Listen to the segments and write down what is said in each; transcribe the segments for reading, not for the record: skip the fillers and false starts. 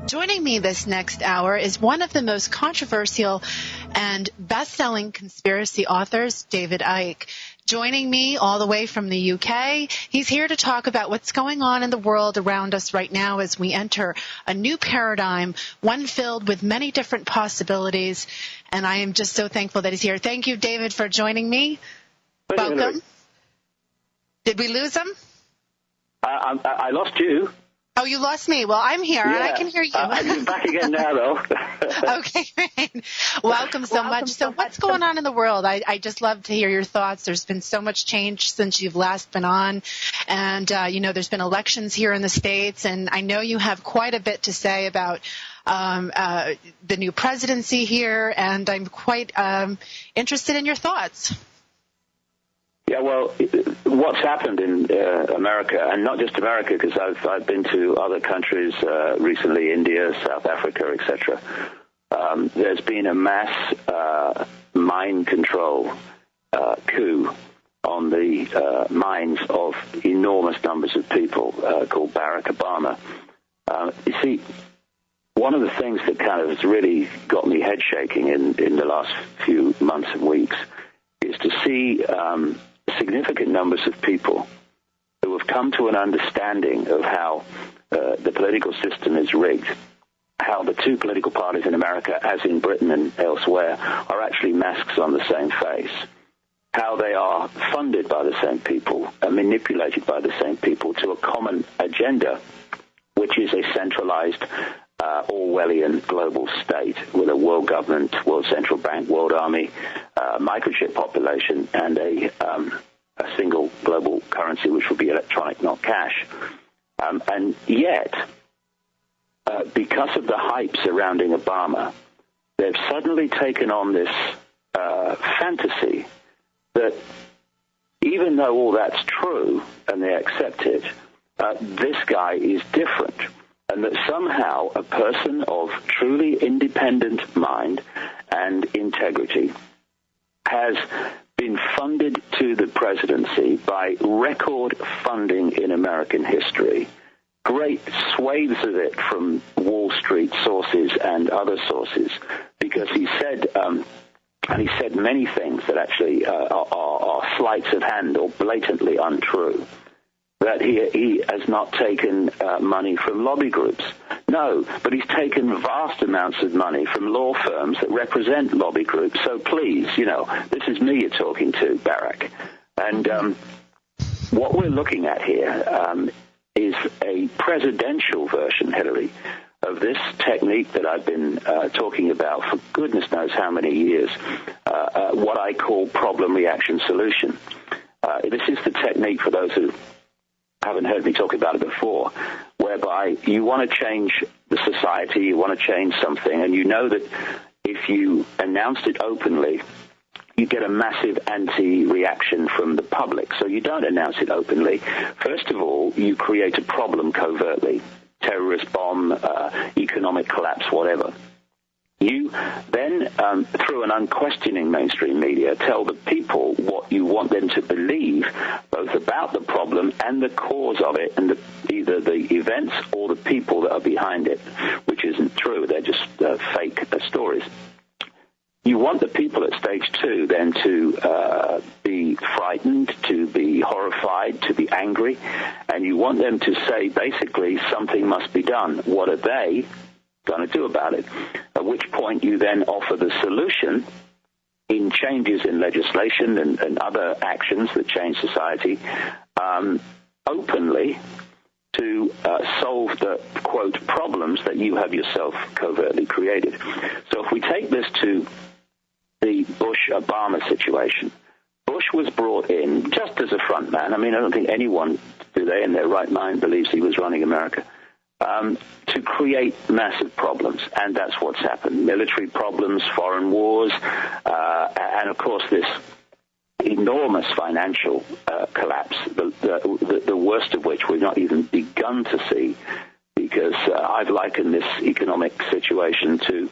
Joining me this next hour is one of the most controversial and best-selling conspiracy authors, David Icke. Joining me all the way from the UK, he's here to talk about what's going on in the world around us right now as we enter a new paradigm, one filled with many different possibilities, and I am just so thankful that he's here. Thank you, David, for joining me. Welcome. Hillary. Did we lose him? I lost you. Oh, you lost me. Well, I'm here, and I can hear you. I'm back again now, though. Okay, great. Welcome so much. So what's going on in the world? I just love to hear your thoughts. There's been so much change since you've last been on. And, there's been elections here in the States, and I know you have quite a bit to say about the new presidency here, and I'm quite interested in your thoughts. Yeah, well, what's happened in America, and not just America, because I've been to other countries recently, India, South Africa, etc. There's been a mass mind control coup on the minds of enormous numbers of people called Barack Obama. You see, one of the things that kind of has really got me head shaking in the last few months and weeks is to see significant numbers of people who have come to an understanding of how the political system is rigged, how the two political parties in America, as in Britain and elsewhere, are actually masks on the same face, how they are funded by the same people and manipulated by the same people to a common agenda, which is a centralized Orwellian global state with a world government, world central bank, world army, microchip population, and a single global currency, which will be electronic, not cash. And yet, because of the hype surrounding Obama, they've suddenly taken on this fantasy that even though all that's true and they accept it, this guy is different. And that somehow a person of truly independent mind and integrity has been funded to the presidency by record funding in American history, great swathes of it from Wall Street sources and other sources, because he said, and he said many things that actually are sleights of hand or blatantly untrue. That he has not taken money from lobby groups. No, but he's taken vast amounts of money from law firms that represent lobby groups. So please, this is me you're talking to, Barack. And what we're looking at here is a presidential version, Hillary, of this technique that I've been talking about for goodness knows how many years, what I call problem, reaction, solution. This is the technique, for those who haven't heard me talk about it before, whereby you want to change the society, you want to change something, and you know that if you announced it openly, you get a massive anti-reaction from the public. So you don't announce it openly. First of all, you create a problem covertly, terrorist bomb, economic collapse, whatever. You then, through an unquestioning mainstream media, tell the people what you want them to believe, both about the problem and the cause of it, and either the events or the people that are behind it, which isn't true. They're just fake stories. You want the people at stage two then to be frightened, to be horrified, to be angry, and you want them to say, basically, something must be done. What are they going to do about it? At which point you then offer the solution in changes in legislation and other actions that change society openly to solve the, quote, problems that you have yourself covertly created. So if we take this to the Bush-Obama situation, Bush was brought in just as a front man. I mean, I don't think anyone, do they, in their right mind, believes he was running America, to create massive problems. And that's what's happened. Military problems, foreign wars, and, of course, this enormous financial collapse, the worst of which we've not even begun to see, because I've likened this economic situation to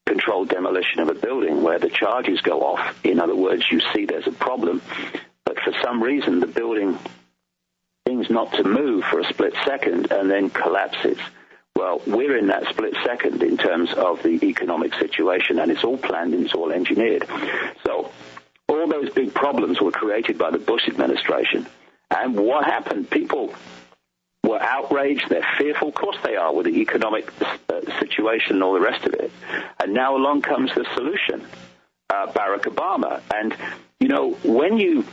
controlled demolition of a building where the charges go off. In other words, you see there's a problem, but for some reason the building seems not to move for a split second and then collapses. Well, we're in that split second in terms of the economic situation, and it's all planned and it's all engineered. So all those big problems were created by the Bush administration. And what happened? People were outraged. They're fearful. Of course they are, with the economic situation and all the rest of it. And now along comes the solution, Barack Obama. And, you know, when you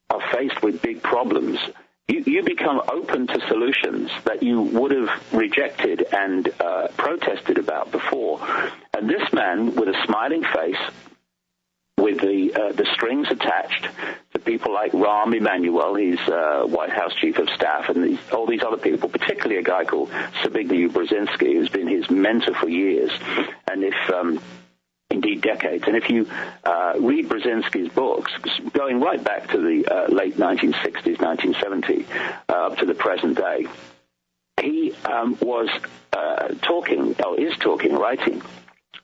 are faced with big problems, you become open to solutions that you would have rejected and protested about before. And this man, with a smiling face, with the strings attached to people like Rahm Emanuel, he's White House Chief of Staff, and all these other people, particularly a guy called Zbigniew Brzezinski, who's been his mentor for years, and indeed decades. And if you read Brzezinski's books, going right back to the late 1960s, 1970s, up to the present day, he writing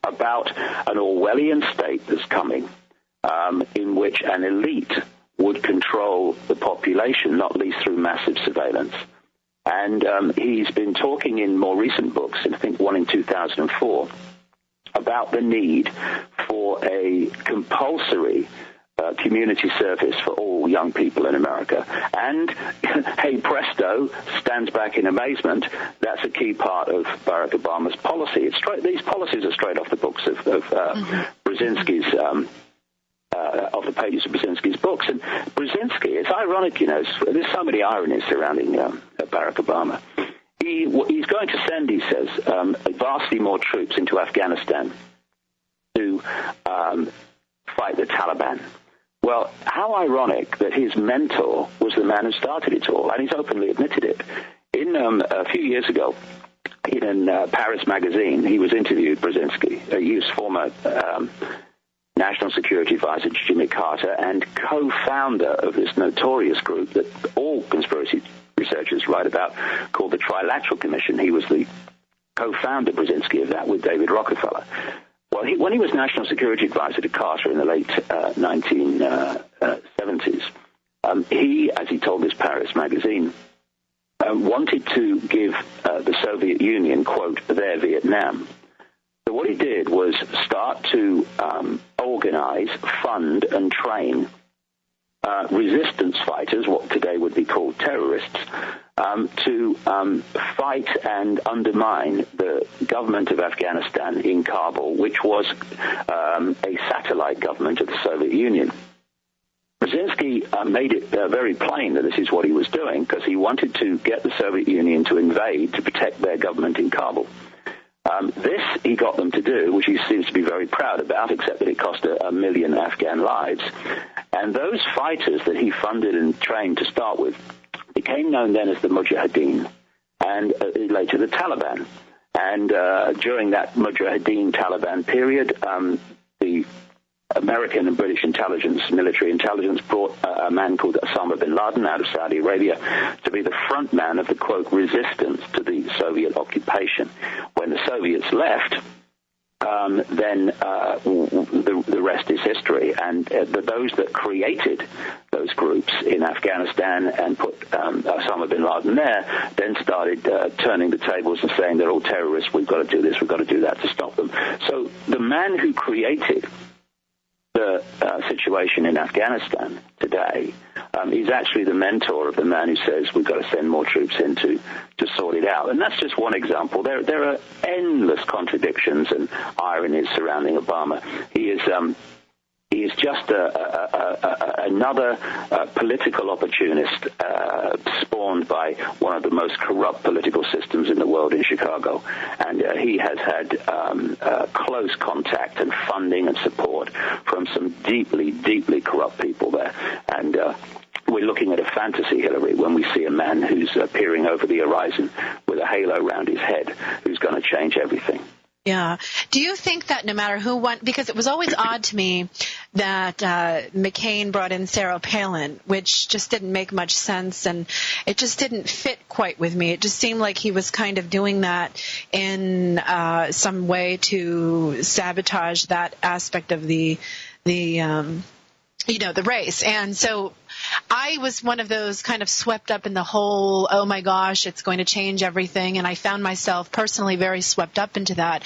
about an Orwellian state that's coming, in which an elite would control the population, not least through massive surveillance. And he's been talking in more recent books, I think one in 2004, about the need for a compulsory community service for all young people in America. And, hey presto, stands back in amazement, that's a key part of Barack Obama's policy. These policies are straight off the books of Brzezinski's, off the pages of Brzezinski's books. And Brzezinski, it's ironic, you know, there's so many ironies surrounding Barack Obama. He's going to send, he says, vastly more troops into Afghanistan to fight the Taliban. Well, how ironic that his mentor was the man who started it all, and he's openly admitted it. In a few years ago, in Paris magazine, he was interviewed, Brzezinski. He was former National Security Advisor to Jimmy Carter and co-founder of this notorious group that all conspiracy researchers write about, called the Trilateral Commission. He was the co-founder, Brzezinski, of that with David Rockefeller. Well, when he was National Security Advisor to Carter in the late 1970s, he, as he told this Paris magazine, wanted to give the Soviet Union, quote, their Vietnam. So what he did was start to organize, fund, and train resistance fighters, what today would be called terrorists, to fight and undermine the government of Afghanistan in Kabul, which was a satellite government of the Soviet Union. Brzezinski made it very plain that this is what he was doing, because he wanted to get the Soviet Union to invade to protect their government in Kabul. This he got them to do, which he seems to be very proud about, except that it cost a million Afghan lives. And those fighters that he funded and trained to start with became known then as the Mujahideen, and later the Taliban. And during that Mujahideen-Taliban period, the American and British military intelligence, brought a man called Osama bin Laden out of Saudi Arabia to be the front man of the, quote, resistance to the Soviet occupation. When the Soviets left, then the rest is history. And those that created those groups in Afghanistan and put Osama bin Laden there then started turning the tables and saying they're all terrorists, we've got to do this, we've got to do that to stop them. So the man who created the situation in Afghanistan today is actually the mentor of the man who says we've got to send more troops in to sort it out. And that's just one example. There are endless contradictions and ironies surrounding Obama. He is just another political opportunist spawned by one of the most corrupt political systems in the world in Chicago. And he has had close contact and funding and support from some deeply, deeply corrupt people there. And we're looking at a fantasy, Hillary, when we see a man who's peering over the horizon with a halo around his head, who's going to change everything. Yeah. Do you think that no matter who won, because it was always odd to me that McCain brought in Sarah Palin, which just didn't make much sense, and it just didn't fit quite with me. It just seemed like he was kind of doing that in some way to sabotage that aspect of the race. And so I was one of those kind of swept up in the whole, oh my gosh, it's going to change everything. And I found myself personally very swept up into that.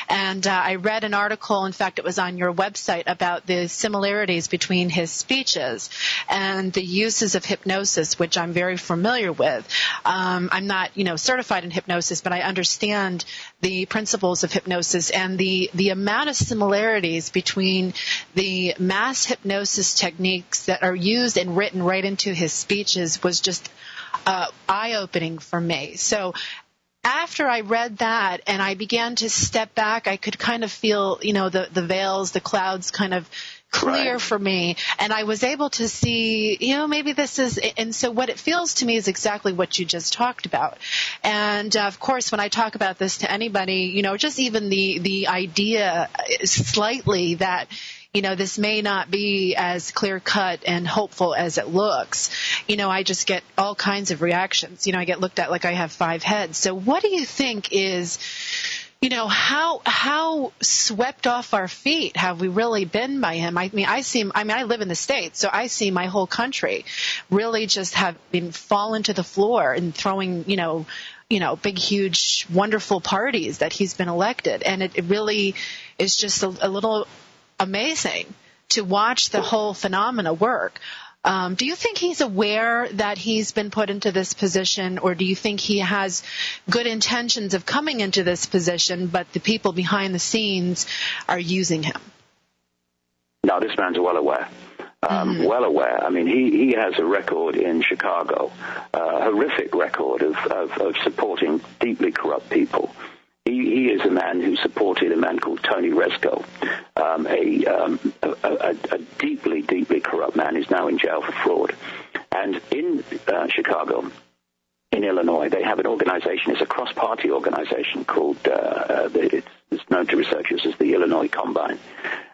And I read an article, in fact, it was on your website, about the similarities between his speeches and the uses of hypnosis, which I'm very familiar with. I'm not, certified in hypnosis, but I understand the principles of hypnosis, and the amount of similarities between the mass hypnosis techniques that are used and written right into his speeches was just eye-opening for me. So after I read that and I began to step back, I could kind of feel, the veils, the clouds kind of clear for me, and I was able to see, maybe this is, and so what it feels to me is exactly what you just talked about. And of course, when I talk about this to anybody, just even the idea slightly that, this may not be as clear-cut and hopeful as it looks, I just get all kinds of reactions. I get looked at like I have 5 heads. So what do you think is, how swept off our feet have we really been by him? I live in the States, so I see my whole country really just have been fallen to the floor and throwing, big, huge, wonderful parties that he's been elected. And it really is just a little amazing to watch the whole phenomena work. Do you think he's aware that he's been put into this position, or do you think he has good intentions of coming into this position, but the people behind the scenes are using him? No, this man's well aware. Well aware. I mean, he has a record in Chicago, a horrific record of supporting deeply corrupt people. He is a man who supported a man called Tony Rezko, a deeply, deeply corrupt man who's now in jail for fraud. And in Chicago, in Illinois, they have an organization. It's a cross-party organization called, it's known to researchers as the Illinois Combine.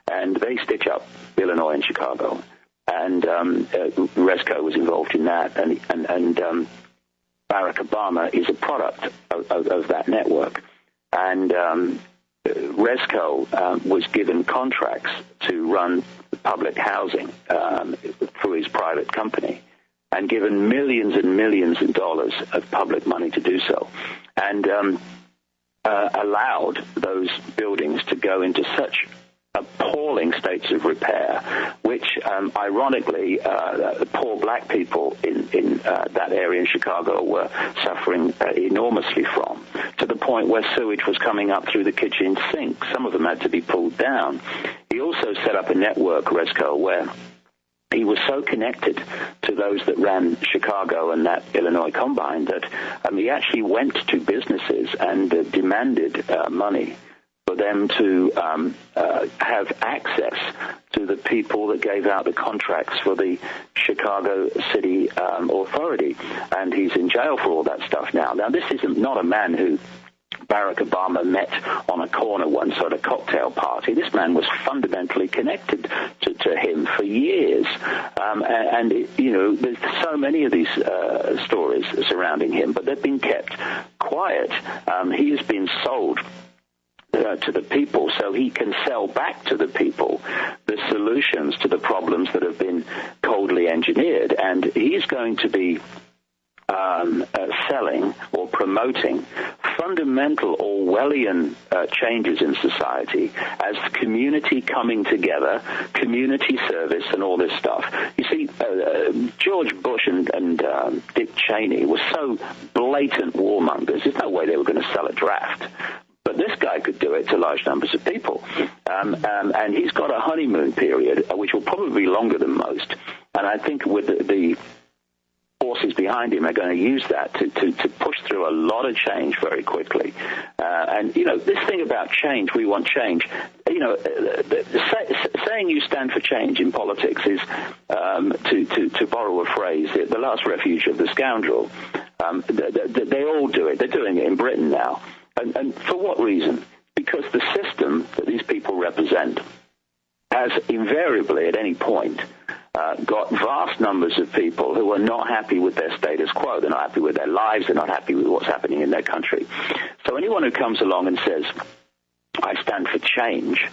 And they stitch up Illinois and Chicago. And Rezko was involved in that. And Barack Obama is a product of that network. And Rezko was given contracts to run public housing through his private company, and given millions and millions of dollars of public money to do so, and allowed those buildings to go into such appalling states of repair, which, ironically, poor black people in that area in Chicago were suffering enormously from, to the point where sewage was coming up through the kitchen sink. Some of them had to be pulled down. He also set up a network, Rezko, where he was so connected to those that ran Chicago and that Illinois Combine that he actually went to businesses and demanded money for them to have access to the people that gave out the contracts for the Chicago City Authority. And he's in jail for all that stuff now. Now, this is not a man who Barack Obama met on a corner once at a cocktail party. This man was fundamentally connected to him for years. There's so many of these stories surrounding him, but they've been kept quiet. He has been sold to the people so he can sell back to the people the solutions to the problems that have been coldly engineered. And he's going to be selling or promoting fundamental Orwellian changes in society as community coming together, community service, and all this stuff. You see, George Bush and Dick Cheney were so blatant warmongers, there's no way they were going to sell a draft. But this guy could do it to large numbers of people. And he's got a honeymoon period, which will probably be longer than most. And I think with the forces behind him are going to use that to push through a lot of change very quickly. This thing about change, we want change. Saying you stand for change in politics is, to borrow a phrase, the last refuge of the scoundrel. They all do it. They're doing it in Britain now. And for what reason? Because the system that these people represent has invariably, at any point, got vast numbers of people who are not happy with their status quo. They're not happy with their lives. They're not happy with what's happening in their country. So anyone who comes along and says, I stand for change,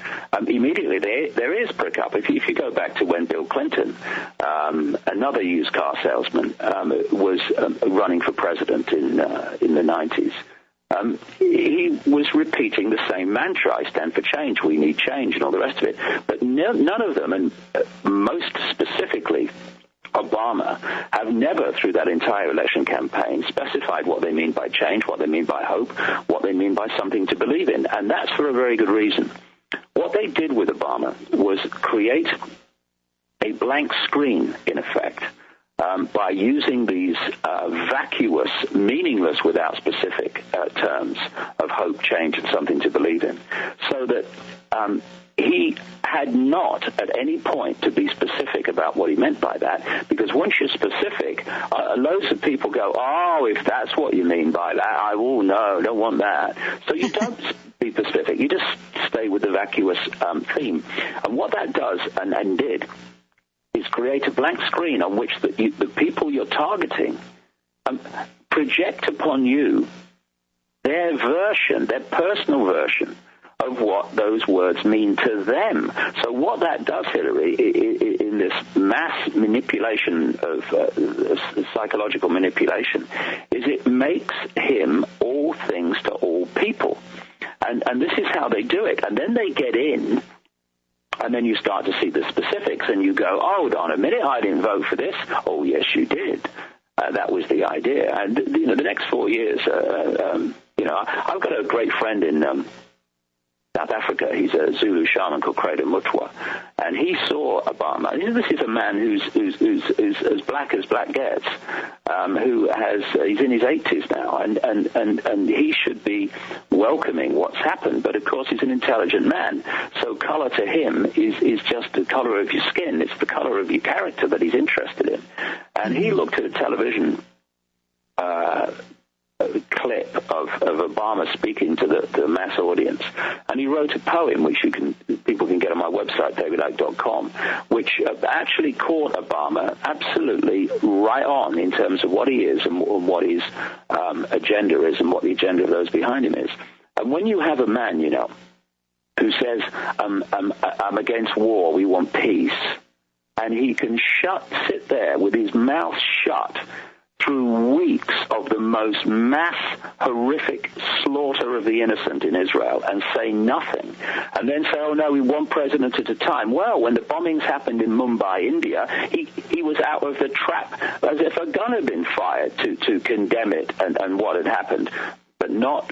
immediately there is prick up. If you go back to when Bill Clinton, another used car salesman, was running for president in the 90s, he was repeating the same mantra, I stand for change, we need change, and all the rest of it. But none of them, and most specifically Obama, have never, through that entire election campaign, specified what they mean by change, what they mean by hope, what they mean by something to believe in. And that's for a very good reason. What they did with Obama was create a blank screen, in effect, by using these vacuous, meaningless, without specific terms of hope, change, and something to believe in, so that he had not at any point to be specific about what he meant by that, because once you're specific, loads of people go, oh, if that's what you mean by that, no, don't want that. So you don't be specific. You just stay with the vacuous theme. And what that does, and did, is create a blank screen on which the people you're targeting project upon you their version, their personal version of what those words mean to them. So what that does, Hillary, in this mass manipulation of psychological manipulation, is it makes him all things to all people. And this is how they do it. And then they get in, and then you start to see the specifics, and you go, oh, hold on a minute, I didn't vote for this. Oh, yes, you did. That was the idea. And, the next 4 years, I've got a great friend in South Africa. He's a Zulu shaman called Credo Mutwa, and he saw Obama. This is a man who's as black as black gets, he's in his 80s now, and he should be welcoming what's happened, but of course he's an intelligent man, so color to him is just the color of your skin. It's the color of your character that he's interested in. And he looked at a television clip of Obama speaking to the mass audience, and he wrote a poem which people can get on my website, davidicke.com, which actually caught Obama absolutely right on in terms of what he is and what his agenda is and what the agenda of those behind him is. And when you have a man, who says, I'm against war, we want peace, and he can sit there with his mouth shut through weeks of the most mass, horrific slaughter of the innocent in Israel and say nothing, and then say, oh, no, we one president at a time. Well, when the bombings happened in Mumbai, India, he was out of the trap as if a gun had been fired to condemn it and what had happened, but not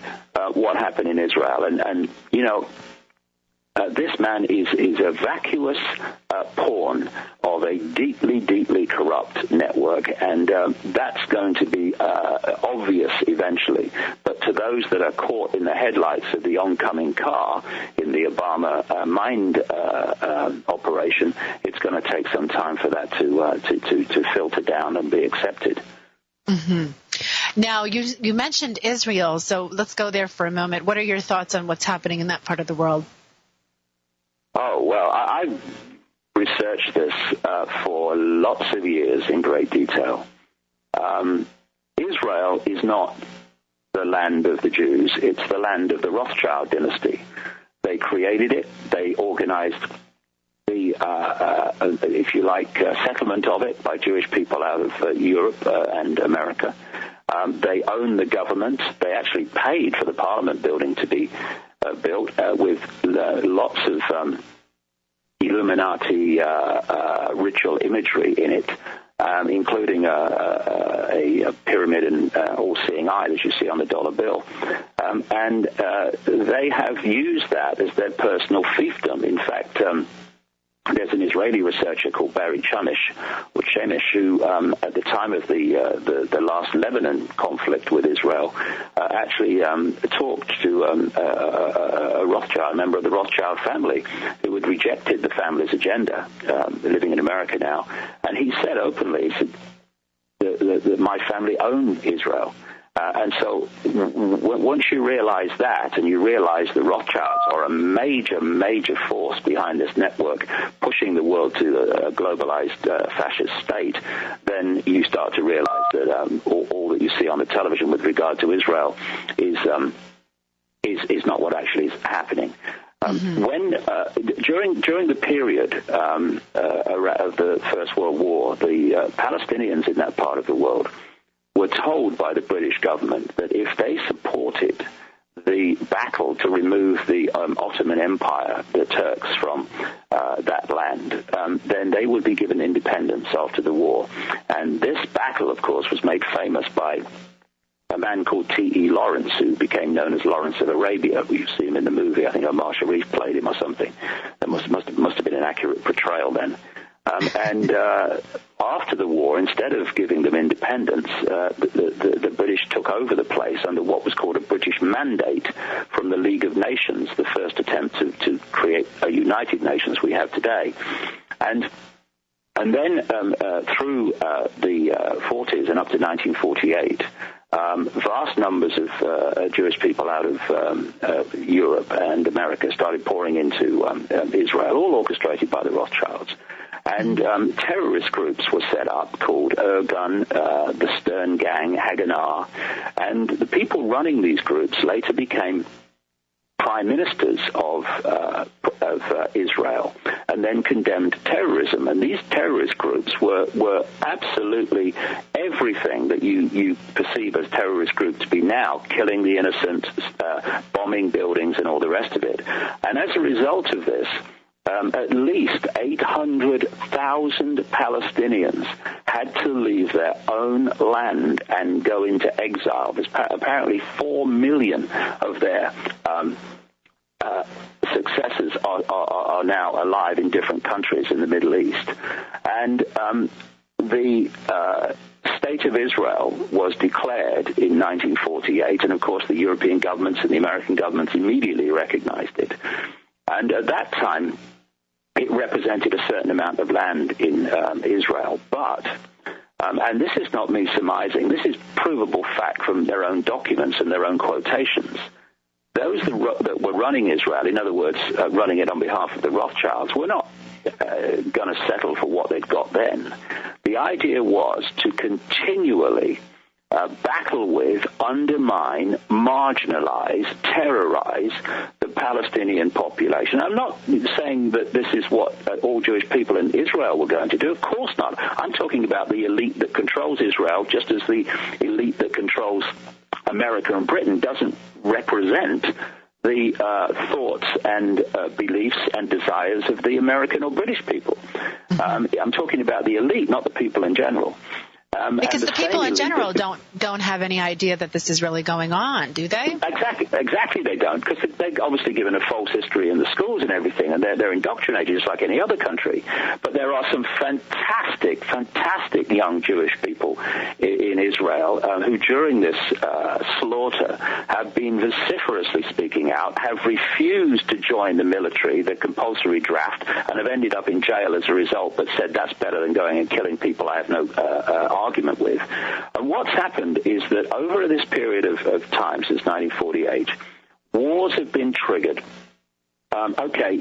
what happened in Israel. And this man is a vacuous pawn of a deeply, deeply corrupt network, and that's going to be obvious eventually. But to those that are caught in the headlights of the oncoming car in the Obama mind operation, it's going to take some time for that to filter down and be accepted. Mm-hmm. Now, you mentioned Israel, so let's go there for a moment. What are your thoughts on what's happening in that part of the world? Oh, well, I've researched this for lots of years in great detail. Israel is not the land of the Jews. It's the land of the Rothschild dynasty. They created it. They organized the, if you like, settlement of it by Jewish people out of Europe and America. They own the government. They actually paid for the parliament building to be built with lots of Illuminati ritual imagery in it, including a pyramid and all-seeing eye that you see on the dollar bill. And they have used that as their personal fiefdom. In fact, there's an Israeli researcher called Barry Chamish, who, at the time of the last Lebanon conflict with Israel, actually talked to a Rothschild, a member of the Rothschild family, who had rejected the family's agenda, living in America now. And he said openly, he said, that my family owned Israel. And so once you realize that, and you realize the Rothschilds are a major, major force behind this network, pushing the world to a globalized fascist state, then you start to realize that all that you see on the television with regard to Israel is is not what actually is happening. When during the period of the First World War, the Palestinians in that part of the world were told by the British government that if they supported the battle to remove the Ottoman Empire, the Turks, from that land, then they would be given independence after the war. And this battle, of course, was made famous by a man called T.E. Lawrence, who became known as Lawrence of Arabia. You see him in the movie. I think Omar Sharif played him or something. That must have been an accurate portrayal then. And after the war, instead of giving them independence, the British took over the place under what was called a British Mandate from the League of Nations, the first attempt to create a United Nations we have today. And then through the 40s and up to 1948, vast numbers of Jewish people out of Europe and America started pouring into Israel, all orchestrated by the Rothschilds. And terrorist groups were set up called Irgun, the Stern Gang, Haganah. And the people running these groups later became prime ministers of Israel, and then condemned terrorism. And these terrorist groups were absolutely everything that you perceive as terrorist groups to be now, killing the innocent, bombing buildings, and all the rest of it. And as a result of this, at least 800,000 Palestinians had to leave their own land and go into exile. There's apparently 4 million of their successors are now alive in different countries in the Middle East. And the State of Israel was declared in 1948, and of course the European governments and the American governments immediately recognized it. And at that time, it represented a certain amount of land in Israel. But, and this is not me surmising, this is provable fact from their own documents and their own quotations. Those that were running Israel, in other words, running it on behalf of the Rothschilds, were not going to settle for what they'd got then. The idea was to continually battle with, undermine, marginalize, terrorize the Palestinian population. I'm not saying that this is what all Jewish people in Israel were going to do. Of course not. I'm talking about the elite that controls Israel, just as the elite that controls America and Britain doesn't represent the thoughts and beliefs and desires of the American or British people. I'm talking about the elite, not the people in general. Because the people in general don't have any idea that this is really going on, do they? Exactly they don't, because they're obviously given a false history in the schools and everything, and they're indoctrinated just like any other country. But there are some fantastic young Jewish people in Israel who during this slaughter have been vociferously speaking out, have refused to join the military, the compulsory draft, and have ended up in jail as a result, but said that's better than going and killing people I have no argument with. And what's happened is that over this period of time, since 1948, wars have been triggered. Okay,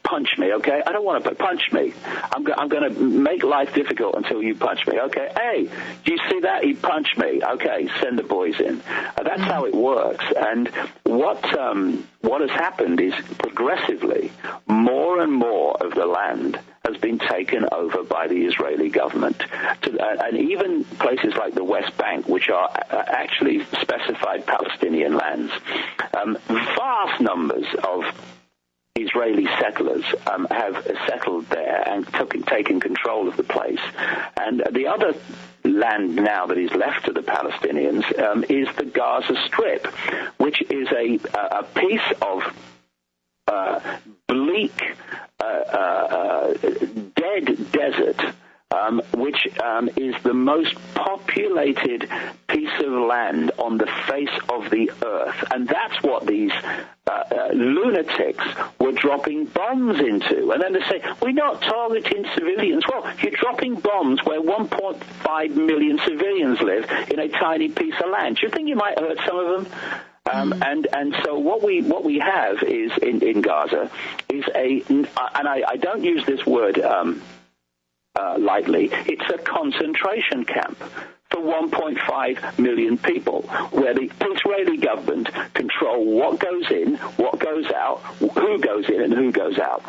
punch me, okay? I don't want to punch me. I'm going to make life difficult until you punch me, okay? Hey, do you see that? He punched me. Okay, send the boys in. That's how it works. And what has happened is progressively more and more of the land has been taken over by the Israeli government. And even places like the West Bank, which are actually specified Palestinian lands, vast numbers of Israeli settlers have settled there and taken control of the place. And the other land now that is left to the Palestinians is the Gaza Strip, which is a piece of bleak, dead desert, which is the most populated piece of land on the face of the earth. And that's what these lunatics were dropping bombs into. And then they say, we're not targeting civilians. Well, you're dropping bombs where 1.5 million civilians live in a tiny piece of land. Do you think you might hurt some of them? And so what we have is in Gaza is and I don't use this word lightly, it's a concentration camp for 1.5 million people, where the Israeli government control what goes in, what goes out, who goes in and who goes out.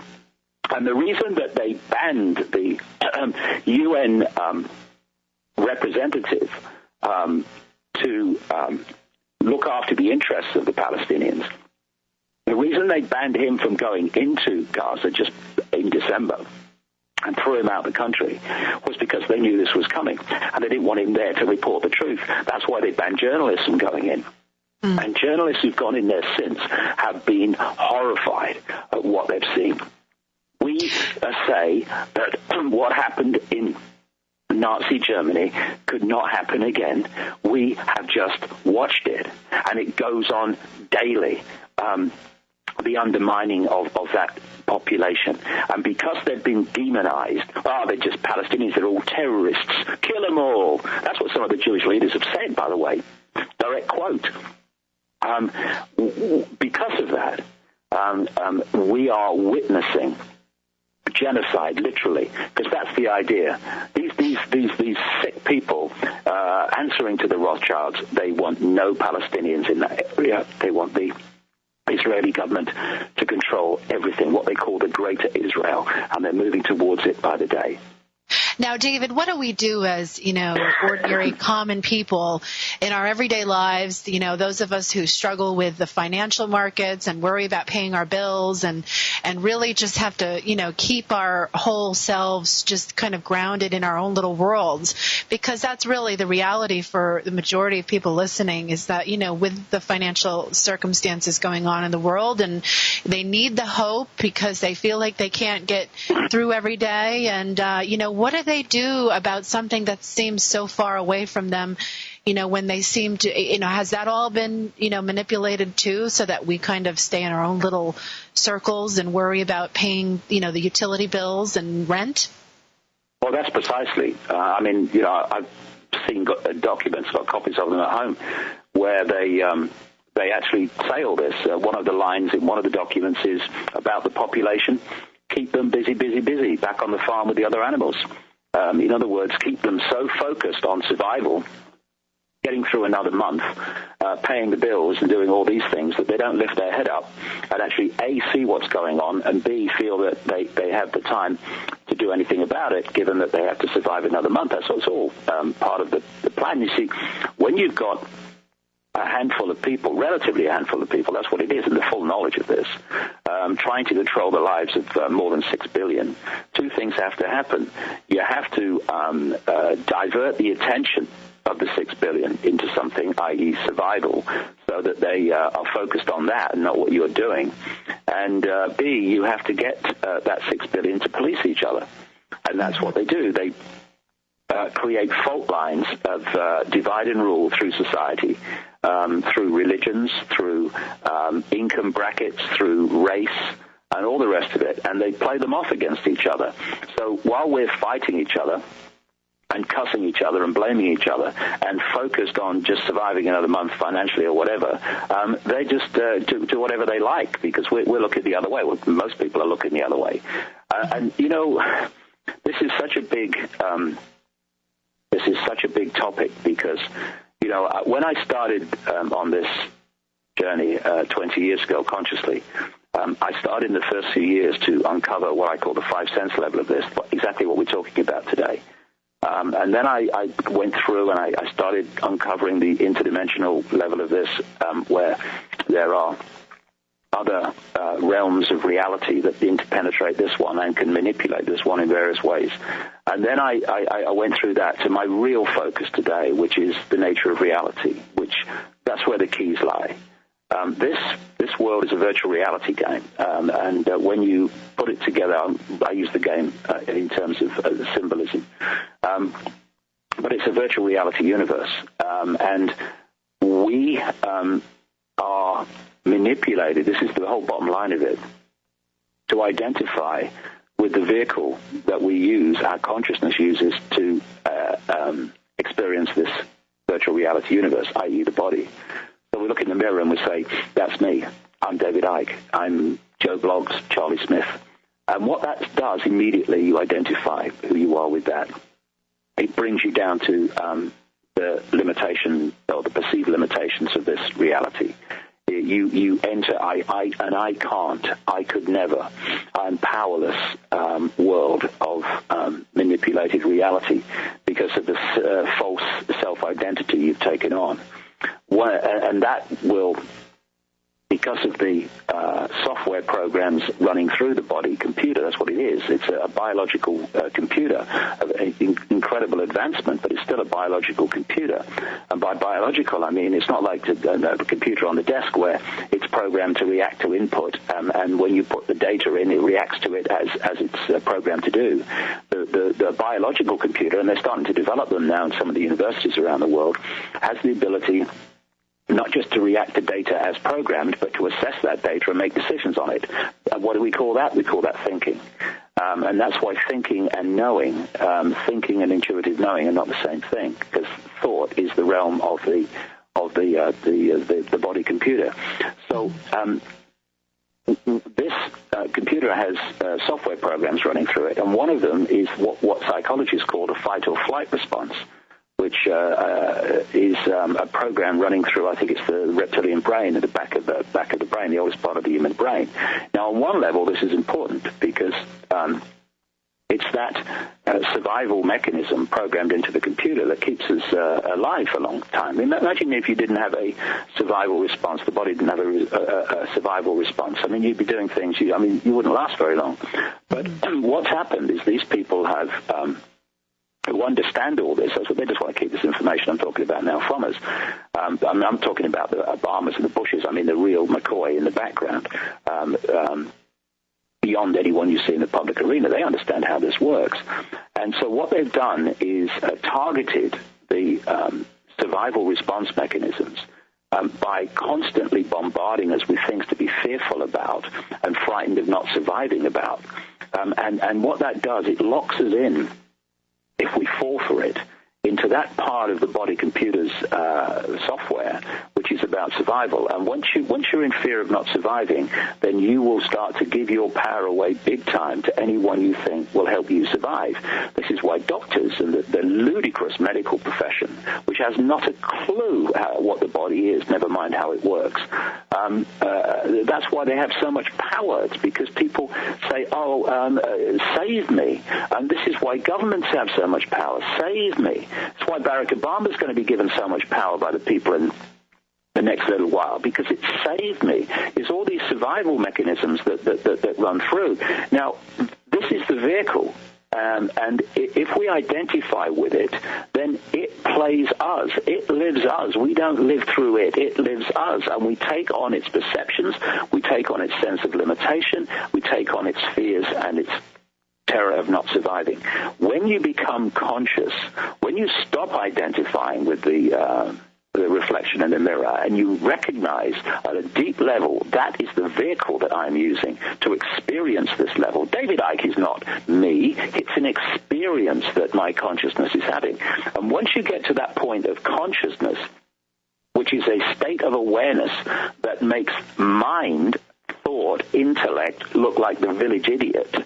And the reason that they banned the UN representative to look after the interests of the Palestinians, the reason they banned him from going into Gaza just in December and threw him out of the country was because they knew this was coming, and they didn't want him there to report the truth. That's why they banned journalists from going in. And journalists who've gone in there since have been horrified at what they've seen. We say that what happened in Nazi Germany could not happen again. We have just watched it, and it goes on daily. The undermining of that population. And because they've been demonized, they're just Palestinians, they're all terrorists, kill them all. That's what some of the Jewish leaders have said, by the way. Direct quote. Because of that, we are witnessing genocide, literally, because that's the idea. These sick people answering to the Rothschilds, they want no Palestinians in that area. They want the Israeli government to control everything, what they call the Greater Israel, and they're moving towards it by the day. Now, David, what do we do as, ordinary common people in our everyday lives, those of us who struggle with the financial markets and worry about paying our bills and really just have to, keep our whole selves just kind of grounded in our own little worlds? Because that's really the reality for the majority of people listening, is that, with the financial circumstances going on in the world, and they need the hope because they feel like they can't get through every day. And, what do they do about something that seems so far away from them, when they seem to, has that all been, manipulated too, so that we kind of stay in our own little circles and worry about paying, the utility bills and rent? Well, that's precisely. I've seen documents, got copies of them at home, where they actually say all this. One of the lines in one of the documents is about the population. Keep them busy, busy, busy, back on the farm with the other animals. In other words, keep them so focused on survival, getting through another month, paying the bills and doing all these things, that they don't lift their head up and actually, A, see what's going on, and B, feel that they have the time to do anything about it, given that they have to survive another month. That's all part of the plan. You see, when you've got a handful of people, relatively a handful of people, that's what it is, in the full knowledge of this, trying to control the lives of more than 6 billion, two things have to happen. You have to divert the attention of the 6 billion into something, i.e. survival, so that they are focused on that and not what you're doing. And B, you have to get that 6 billion to police each other. And that's what they do. They create fault lines of divide and rule through society, through religions, through income brackets, through race, and all the rest of it, and they play them off against each other. So while we're fighting each other and cussing each other and blaming each other and focused on just surviving another month financially or whatever, they just do whatever they like, because we're looking the other way. Well, most people are looking the other way. And, this is such a big topic, because, when I started on this journey 20 years ago consciously, I started in the first few years to uncover what I call the 5 sense level of this, exactly what we're talking about today. And then I went through and I started uncovering the interdimensional level of this, where there are other realms of reality that interpenetrate this one and can manipulate this one in various ways. And then I went through that to my real focus today, which is the nature of reality, which that's where the keys lie. This world is a virtual reality game, and when you put it together, I use the game in terms of symbolism, but it's a virtual reality universe, and we are manipulated, this is the whole bottom line of it, to identify with the vehicle that we use, our consciousness uses to experience this virtual reality universe, i.e. the body. So we look in the mirror and we say, that's me, I'm David Icke, I'm Joe Bloggs, Charlie Smith. And what that does, immediately you identify who you are with that. It brings you down to the limitation or the perceived limitations of this reality. You enter I can't, I could never, I'm powerless world of manipulated reality because of this false self-identity you've taken on. And that will, because of the software programs running through the body computer, that's what it is. It's a biological computer, incredible advancement, but it's still a biological computer. And by biological, I mean it's not like the computer on the desk where it's programmed to react to input, and when you put the data in, it reacts to it as it's programmed to do. The biological computer, and they're starting to develop them now in some of the universities around the world, has the ability not just to react to data as programmed, but to assess that data and make decisions on it. What do we call that? We call that thinking. And that's why thinking and knowing, thinking and intuitive knowing are not the same thing, because thought is the realm of the body computer. So this computer has software programs running through it, and one of them is what psychologists call a fight or flight response, which is a program running through, I think it's the reptilian brain at the back of the brain, the oldest part of the human brain. Now, on one level, this is important because it's that survival mechanism programmed into the computer that keeps us alive for a long time. Imagine if you didn't have a survival response, the body didn't have a survival response. I mean, you'd be doing things, you wouldn't last very long. But what's happened is these people have who understand all this, they just want to keep this information I'm talking about now from us. I'm talking about the Obamas and the Bushes. I mean the real McCoy in the background. Beyond anyone you see in the public arena, they understand how this works. And so what they've done is targeted the survival response mechanisms by constantly bombarding us with things to be fearful about and frightened of not surviving about. And what that does, it locks us in, if we fall for it, into that part of the body computer's software, which is about survival. And once you're in fear of not surviving, then you will start to give your power away big time to anyone you think will help you survive. This is why doctors and the ludicrous medical profession, which has not a clue what the body is, never mind how it works, that's why they have so much power. It's because people say, save me. And this is why governments have so much power. Save me. That's why Barack Obama is going to be given so much power by the people in the next little while, because it saved me. It's all these survival mechanisms that run through. Now, this is the vehicle. And if we identify with it, then it plays us. It lives us. We don't live through it. It lives us. And we take on its perceptions. We take on its sense of limitation. We take on its fears and its terror of not surviving. When you become conscious, when you stop identifying with the reflection in the mirror, and you recognize at a deep level that is the vehicle that I'm using to experience this level. David Icke is not me. It's an experience that my consciousness is having. And once you get to that point of consciousness, which is a state of awareness that makes mind, thought, intellect look like the village idiot,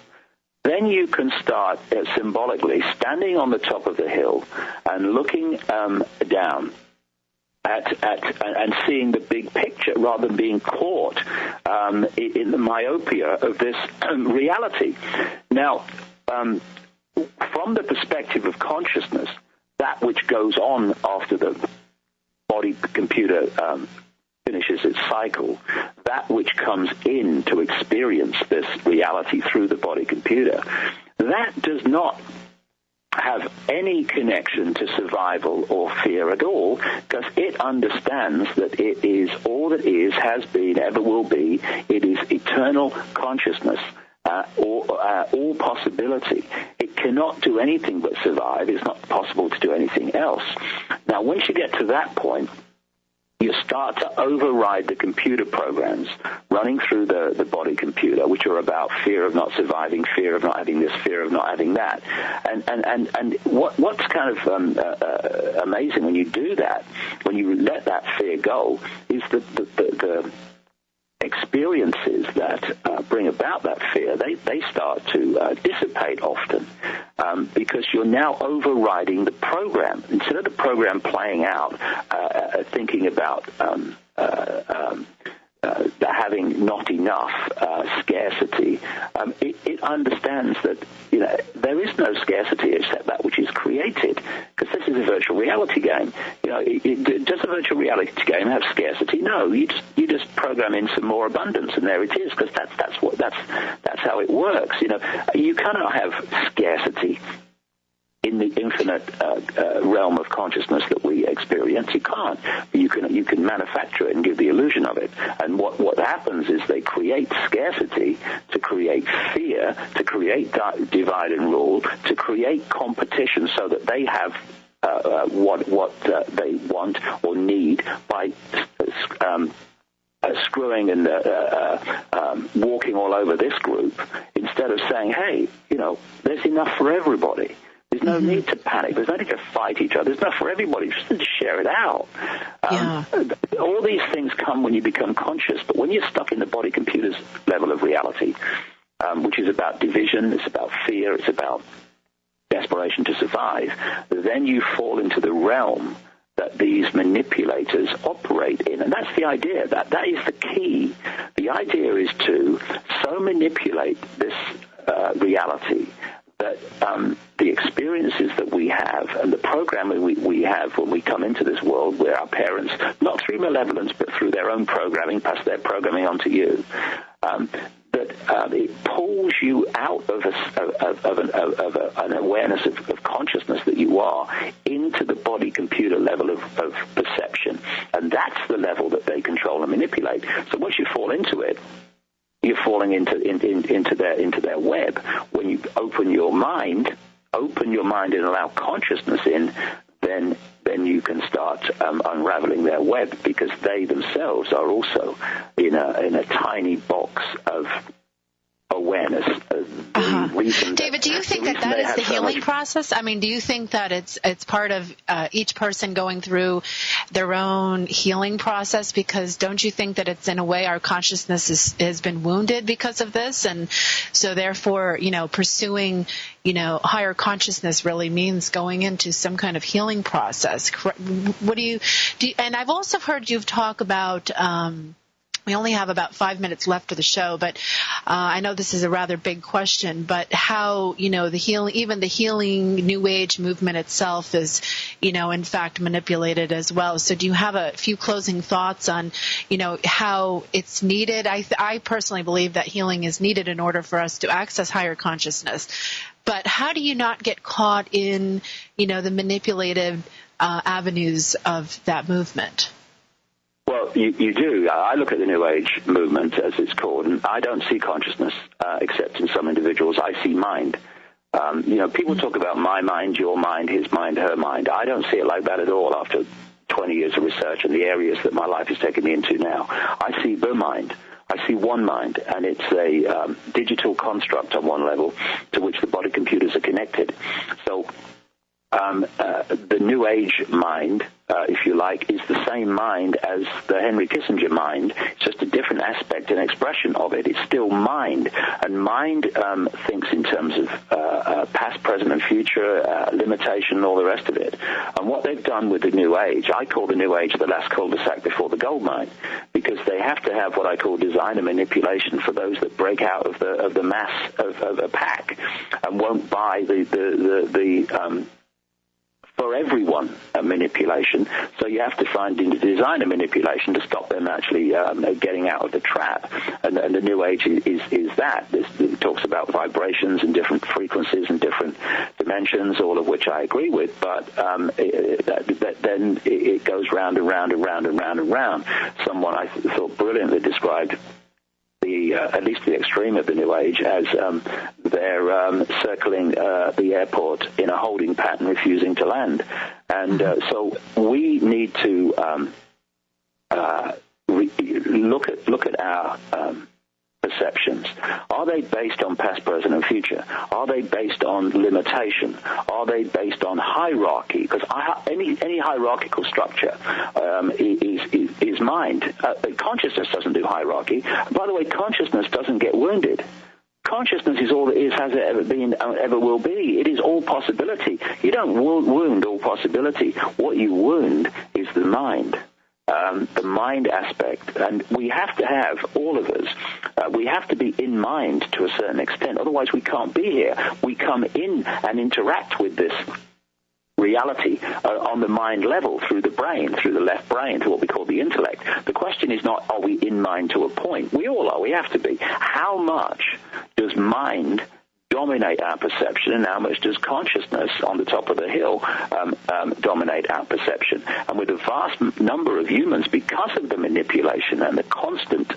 then you can start symbolically standing on the top of the hill and looking down and seeing the big picture rather than being caught in the myopia of this reality. Now, from the perspective of consciousness, that which goes on after the body computer finishes its cycle, that which comes in to experience this reality through the body computer, that does not have any connection to survival or fear at all, because it understands that it is all that is, has been, ever will be. It is eternal consciousness, all possibility. It cannot do anything but survive. It's not possible to do anything else. Now, once you get to that point, you start to override the computer programs running through the body computer, which are about fear of not surviving, fear of not having this, fear of not having that. And what's kind of amazing when you do that, when you let that fear go, is that experiences that bring about that fear, they start to dissipate often because you're now overriding the program. Instead of the program playing out, thinking about having not enough, scarcity, it understands that there is no scarcity except that which is created, because this is a virtual reality game. Does a virtual reality game have scarcity? No, you just program in some more abundance, and there it is, because that's how it works. You cannot have scarcity in the infinite realm of consciousness that we experience. You can't. You can manufacture it and give the illusion of it. And what happens is they create scarcity to create fear, to create divide and rule, to create competition so that they have what they want or need by screwing and walking all over this group, instead of saying, hey, there's enough for everybody. There's no need to panic. There's no need to fight each other. There's enough for everybody. Just to share it out. All these things come when you become conscious, but when you're stuck in the body-computer's level of reality, which is about division, it's about fear, it's about desperation to survive, then you fall into the realm that these manipulators operate in. And that's the idea. That is the key. The idea is to so manipulate this reality that the experiences that we have and the programming we have when we come into this world, where our parents, not through malevolence, but through their own programming, pass their programming onto you, that it pulls you out of an awareness of consciousness that you are into the body-computer level of perception. And that's the level that they control and manipulate. So once you fall into it, you're falling into their web. When you open your mind and allow consciousness in, then you can start unraveling their web, because they themselves are also in a tiny box of awareness. David, do you think that is the healing process? I mean, do you think that it's part of each person going through their own healing process? Because don't you think that it's, in a way, our consciousness has been wounded because of this, and so therefore, pursuing, higher consciousness really means going into some kind of healing process. What do you? And I've also heard you talk about. We only have about 5 minutes left of the show, but I know this is a rather big question, but how, the healing, even the healing New Age movement itself is, in fact, manipulated as well. So do you have a few closing thoughts on, how it's needed? I personally believe that healing is needed in order for us to access higher consciousness. But how do you not get caught in, the manipulative avenues of that movement? Well, you do. I look at the New Age movement, as it's called, and I don't see consciousness except in some individuals. I see mind. People talk about my mind, your mind, his mind, her mind. I don't see it like that at all after 20 years of research and the areas that my life has taken me into now. I see the mind. I see one mind, and it's a digital construct on one level to which the body computers are connected. So the New Age mind, if you like, is the same mind as the Henry Kissinger mind. It's just a different aspect and expression of it. It's still mind. And mind thinks in terms of past, present, and future, limitation, and all the rest of it. And what they've done with the New Age, I call the New Age the last cul-de-sac before the gold mine, because they have to have what I call designer manipulation for those that break out of the mass of a pack and won't buy the for everyone manipulation. So you have to find designer manipulation to stop them actually getting out of the trap. And the New Age is that. It talks about vibrations and different frequencies and different dimensions, all of which I agree with, but then it goes round and round and round and round and round. Someone I thought brilliantly described at least the extreme of the New Age as they're circling the airport in a holding pattern, refusing to land. And so we need to look at our perception perceptions? Are they based on past, present, and future? Are they based on limitation? Are they based on hierarchy? Because any hierarchical structure is mind. Consciousness doesn't do hierarchy. By the way, consciousness doesn't get wounded. Consciousness is all it is, has it ever been, ever will be. It is all possibility. You don't wound all possibility. What you wound is the mind. The mind aspect. And we have to have, all of us, we have to be in mind to a certain extent. Otherwise we can't be here. We come in and interact with this reality on the mind level, through the brain, through the left brain, to what we call the intellect. The question is not, are we in mind to a point? We all are. We have to be. How much does mind dominate our perception, and how much does consciousness on the top of the hill dominate our perception? And with a vast number of humans, because of the manipulation and the constant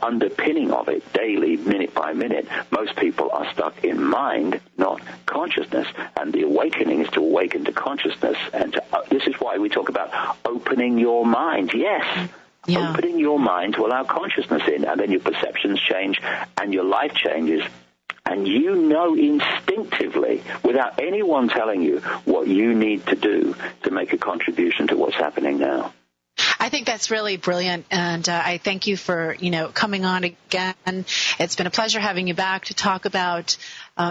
underpinning of it daily, minute by minute, most people are stuck in mind, not consciousness. And the awakening is to awaken to consciousness. And this is why we talk about opening your mind. Yes. Yeah. Opening your mind to allow consciousness in, and then your perceptions change and your life changes. And you know instinctively, without anyone telling you, what you need to do to make a contribution to what's happening now. I think that's really brilliant, and I thank you for, coming on again. It's been a pleasure having you back to talk about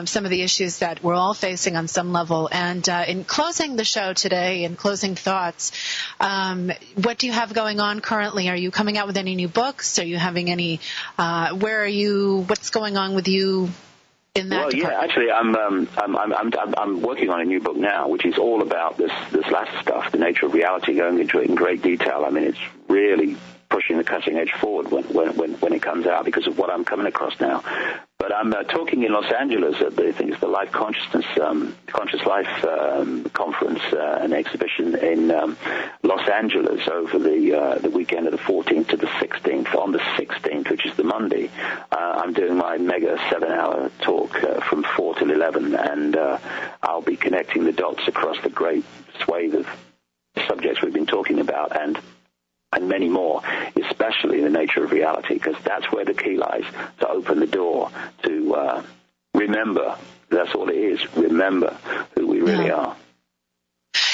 some of the issues that we're all facing on some level. And in closing the show today, in closing thoughts, what do you have going on currently? Are you coming out with any new books? Are you having any? Where are you? What's going on with you? Well, yeah, actually, I'm working on a new book now, which is all about this last stuff, the nature of reality, going into it in great detail. I mean, it's really pushing the cutting edge forward when it comes out, because of what I'm coming across now. But I'm talking in Los Angeles at I think it's the Life Consciousness, Conscious Life conference and exhibition in Los Angeles over the weekend of the 14th to the 16th. On the 16th, which is the Monday, I'm doing my mega 7-hour talk from 4 till 11, and I'll be connecting the dots across the great swathe of subjects we've been talking about, and many more, especially the nature of reality, because that's where the key lies, to open the door to remember. That's all it is, remember who we really are.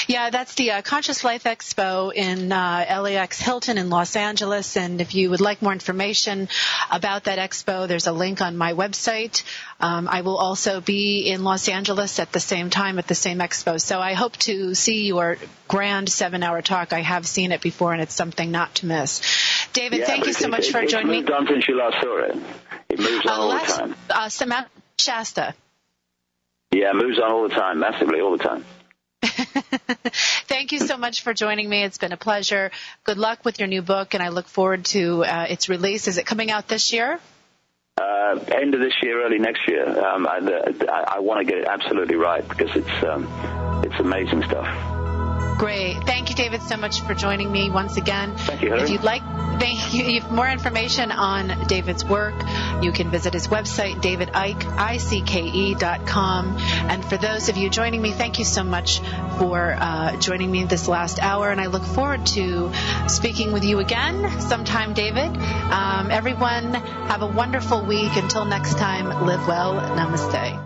Yeah, that's the Conscious Life Expo in LAX Hilton in Los Angeles. And if you would like more information about that expo, there's a link on my website. I will also be in Los Angeles at the same time at the same expo. So I hope to see your grand 7-hour talk. I have seen it before, and it's something not to miss. David, thank you so much for joining me. It's moved on since you last saw it. It moves on all the time. Mount Shasta. Yeah, it moves on all the time, massively all the time. Thank you so much for joining me. It's been a pleasure. Good luck with your new book, and I look forward to its release. Is it coming out this year? End of this year, early next year. I want to get it absolutely right, because it's amazing stuff. Great. Thank you, David, so much for joining me once again. Thank you, Hillary. If you'd like more information on David's work, you can visit his website, davidicke.com. And for those of you joining me, thank you so much for joining me this last hour, and I look forward to speaking with you again sometime, David. Everyone, have a wonderful week. Until next time, live well. Namaste.